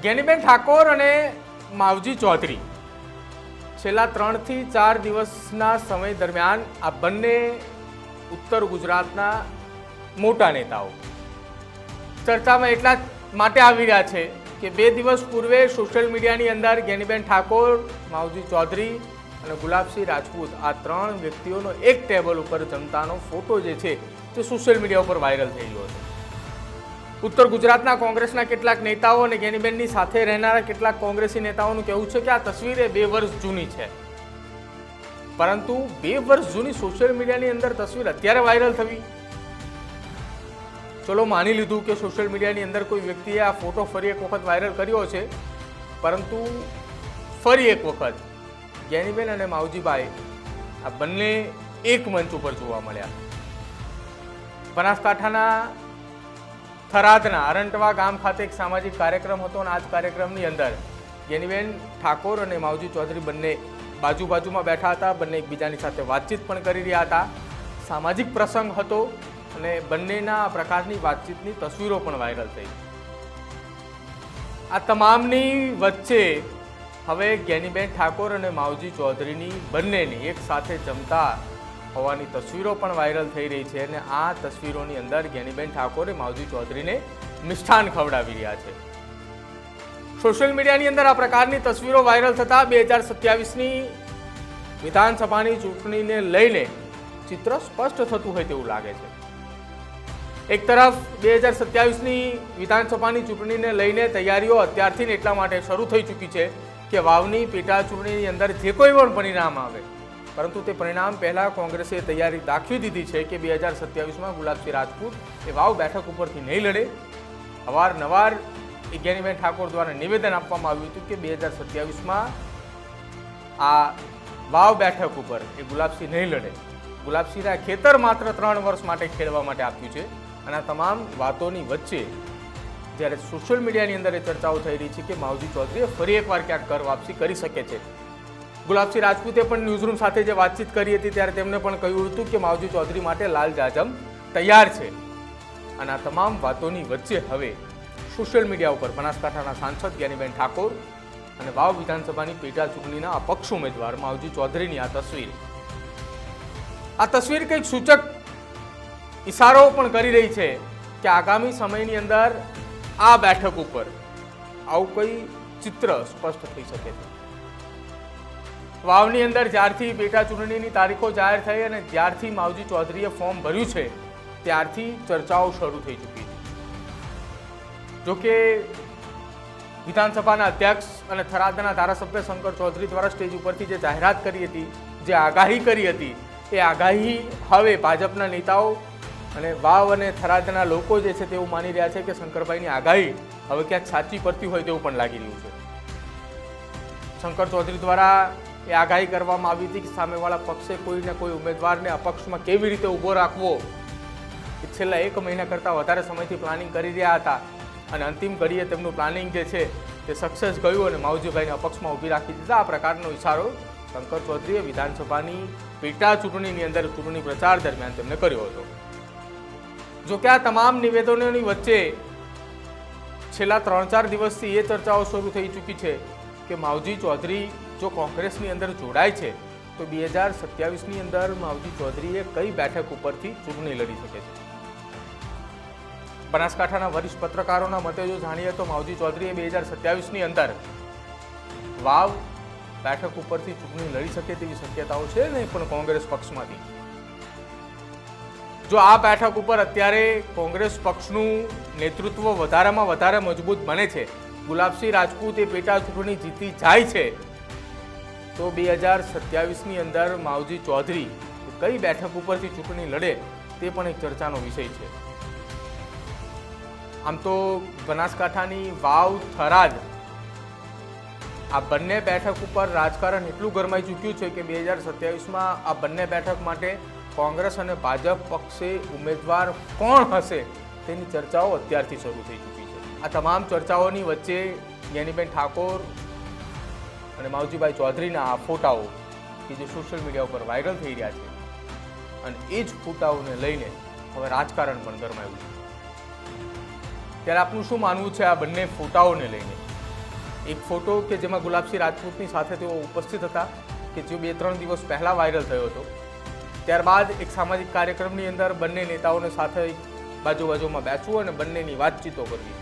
જ્ઞાનીબેન ઠાકોર અને માવજી ચૌધરી છેલ્લા 3 થી 4 દિવસના સમય દરમિયાન આ બંને ઉત્તર ગુજરાતના મોટા નેતાઓ ચર્ચામાં એટલા માટે આવી રહ્યા છે કે 2 દિવસ પૂર્વે સોશિયલ મીડિયાની અંદર જ્ઞાનીબેન ઠાકોર, માવજી ચૌધરી અને ગુલાબસિંહ રાજપૂત આ 3 વ્યક્તિઓનો એક ટેબલ ઉપર જમતાનો ફોટો જે છે તે સોશિયલ મીડિયા ઉપર વાયરલ થઈ ગયો હતો. ઉત્તર ગુજરાતના કોંગ્રેસના કેટલાક નેતાઓ અને જ્ઞાનીબેનની સાથે રહેનારા કેટલાક કોંગ્રેસી નેતાઓનું કહેવું છે કે આ તસવીર 2 વર્ષ જૂની છે, પરંતુ 2 વર્ષ જૂની સોશિયલ મીડિયાની અંદર તસવીર અત્યારે વાયરલ થવી. ચલો માની લીધું કે સોશિયલ મીડિયાની અંદર કોઈ વ્યક્તિએ આ ફોટો ફરી એક વખત વાયરલ કર્યો છે, પરંતુ ફરી એક વખત જ્ઞાનીબેન અને માવજીભાઈ આ બંને એક મંચ ઉપર જોવા મળ્યા. બનાસકાંઠાના થરાદના અરંટવા ગામ ખાતે એક સામાજિક કાર્યક્રમ હતો અને આ જ કાર્યક્રમની અંદર જ્ઞાનીબેન ઠાકોર અને માવજી ચૌધરી બંને બાજુમાં બેઠા હતા. બંને એકબીજાની સાથે વાતચીત પણ કરી રહ્યા હતા. સામાજિક પ્રસંગ હતો અને બંનેના પ્રકારની વાતચીતની તસવીરો પણ વાયરલ થઈ. આ તમામની વચ્ચે હવે જ્ઞાનીબેન ઠાકોર અને માવજી ચૌધરીની બંનેની એક સાથે જમતા હોવાની તસવીરો પણ વાયરલ થઈ રહી છે અને આ તસવીરોની અંદર જ્ઞાનીબેન ઠાકોરે માવજી ચૌધરીને મિષ્ઠાન ખવડાવી રહ્યા છે. સોશિયલ મીડિયાની અંદર આ પ્રકારની તસવીરો વાયરલ થતા 2027ની વિધાનસભાની ચૂંટણીને લઈને ચિત્ર સ્પષ્ટ થતું હોય તેવું લાગે છે. એક તરફ 2027ની વિધાનસભાની ચૂંટણીને લઈને તૈયારીઓ અત્યારથી એટલા માટે શરૂ થઈ ચૂકી છે કે વાવની પેટા ચૂંટણીની અંદર જે કોઈ પણ પરિણામ આવે, પરંતુ તે પરિણામ પહેલા કોંગ્રેસે તૈયારી દાખવી દીધી છે કે 2027માં ગુલાબસિંહ રાજપૂત એ વાવ બેઠક ઉપરથી નહીં લડે. અવારનવાર જ્ઞાનીબેન ઠાકોર દ્વારા નિવેદન આપવામાં આવ્યું હતું કે 2027માં આ વાવ બેઠક ઉપર એ ગુલાબસિંહ નહીં લડે. ગુલાબસિંહના ખેતર માત્ર 3 વર્ષ માટે ખેડવા માટે આપ્યું છે. અને આ તમામ વાતોની વચ્ચે જ્યારે સોશિયલ મીડિયાની અંદર એ ચર્ચાઓ થઈ રહી છે કે માવજી ચૌધરીએ ફરી એકવાર ક્યાંક કર વાપસી કરી શકે છે. ગુલાબસિંહ રાજપૂતે પણ ન્યૂઝરૂમ સાથે જે વાતચીત કરી હતી ત્યારે તેમણે પણ કહ્યું હતું કે માવજી ચૌધરી માટે લાલ જાજમ તૈયાર છે. અને આ તમામ વાતોની વચ્ચે હવે સોશિયલ મીડિયા ઉપર બનાસકાંઠાના સાંસદ જ્ઞાનીબેન ઠાકોર અને વાવ વિધાનસભાની પેટા ચૂંટણીના અપક્ષ ઉમેદવાર માવજી ચૌધરીની આ તસવીર કંઈક સૂચક ઇશારો પણ કરી રહી છે કે આગામી સમયની અંદર આ બેઠક ઉપર આવું કોઈ ચિત્ર સ્પષ્ટ થઈ શકે છે. વાવની અંદર જ્યારથી પેટા ચૂંટણીની તારીખો જાહેર થઈ અને જ્યારથી માવજી ચૌધરીએ ફોર્મ ભર્યું છે ત્યારથી ચર્ચાઓ શરૂ થઈ ચૂકી છે. જોકે વિધાનસભાના અધ્યક્ષ અને થરાદના ધારાસભ્ય શંકર ચૌધરી દ્વારા સ્ટેજ ઉપરથી જે જાહેરાત કરી હતી, જે આગાહી કરી હતી, એ આગાહી હવે ભાજપના નેતાઓ અને વાવ અને થરાદના લોકો જે છે તેવું માની રહ્યા છે કે શંકરભાઈની આગાહી હવે ક્યાંક સાચી પડતી હોય તેવું પણ લાગી રહ્યું છે. શંકર ચૌધરી દ્વારા એ આગાહી કરવામાં આવી હતી કે સામેવાળા પક્ષે કોઈને કોઈ ઉમેદવારને અપક્ષમાં કેવી રીતે ઊભો રાખવો એ છેલ્લા 1 મહિના કરતાં વધારે સમયથી પ્લાનિંગ કરી રહ્યા હતા અને અંતિમ ઘડીએ તેમનું પ્લાનિંગ જે છે તે સક્સેસ ગયું અને માવજીભાઈને અપક્ષમાં ઊભી રાખી દીધા. આ પ્રકારનો ઇશારો શંકર ચૌધરીએ વિધાનસભાની પેટા ચૂંટણીની અંદર ચૂંટણી પ્રચાર દરમિયાન તેમને કર્યો હતો. જોકે આ તમામ નિવેદનોની વચ્ચે છેલ્લા 3-4 દિવસથી એ ચર્ચાઓ શરૂ થઈ ચૂકી છે કે માવજી ચૌધરી જો કોંગ્રેસની અંદર જોડાય છે તો 2027ની અંદર માવજી ચૌધરીએ કઈ બેઠક ઉપરથી ચૂંટણી લડી શકે છે. બનાસકાંઠાના વરિષ્ઠ પત્રકારોના મતે જો જાણીએ તો માવજી ચૌધરીએ 2027ની અંદર વાવ બેઠક ઉપરથી ચૂંટણી લડી શકે તેવી શક્યતાઓ છે નહીં, પણ કોંગ્રેસ પક્ષમાંથી જો આ બેઠક ઉપર અત્યારે કોંગ્રેસ પક્ષનું નેતૃત્વ વધારેમાં વધારે મજબૂત બને છે, ગુલાબસિંહ રાજપૂત એ પેટા ચૂંટણી જીતી જાય છે, તો 2027ની અંદર માવજી ચૌધરી કઈ બેઠક ઉપરથી ચૂંટણી લડે તે પણ એક ચર્ચાનો વિષય છે. આમ તો બનાસકાંઠાની વાવ થરાદ આ બંને બેઠક ઉપર રાજકારણ એટલું ગરમાઈ ચૂક્યું છે કે 2027માં આ બંને બેઠક માટે કોંગ્રેસ અને ભાજપ પક્ષે ઉમેદવાર કોણ હશે તેની ચર્ચાઓ અત્યારથી શરૂ થઈ ચૂકી છે. આ તમામ ચર્ચાઓની વચ્ચે જ્ઞાનીબેન ઠાકોર અને માવજીભાઈ ચૌધરીના આ ફોટાઓ કે જે સોશિયલ મીડિયા ઉપર વાયરલ થઈ રહ્યા છે અને એ જ ફોટાઓને લઈને હવે રાજકારણ પણ ગરમાયું છે. ત્યારે આપનું શું માનવું છે આ બંને ફોટાઓને લઈને? એક ફોટો કે જેમાં ગુલાબસિંહ રાજપૂતની સાથે તેઓ ઉપસ્થિત હતા કે જે 2-3 દિવસ પહેલાં વાયરલ થયો હતો. ત્યારબાદ એક સામાજિક કાર્યક્રમની અંદર બંને નેતાઓને સાથે બાજુમાં બેસવું અને બંનેની વાતચીતો કરવી,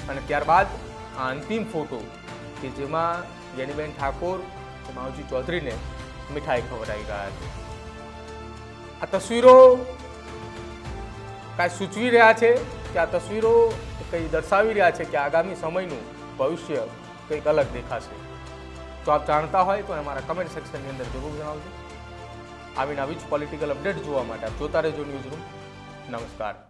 અને ત્યારબાદ આ અંતિમ ફોટો કે જેમાં જ્ઞાનીબેન ઠાકોર માવજી ચૌધરીને મીઠાઈ ખવડાવી રહ્યા છે. આ તસવીરો કાંઈ સૂચવી રહ્યા છે કે આ તસવીરો કંઈ દર્શાવી રહ્યા છે કે આગામી સમયનું ભવિષ્ય કંઈક અલગ દેખાશે? તો આપ જાણતા હોય તો અમારા કમેન્ટ સેક્શનની અંદર જરૂર જણાવજો. આવીને આવી જ પોલિટિકલ અપડેટ જોવા માટે આપ જોતા રહેજો ન્યૂઝરૂમ. નમસ્કાર.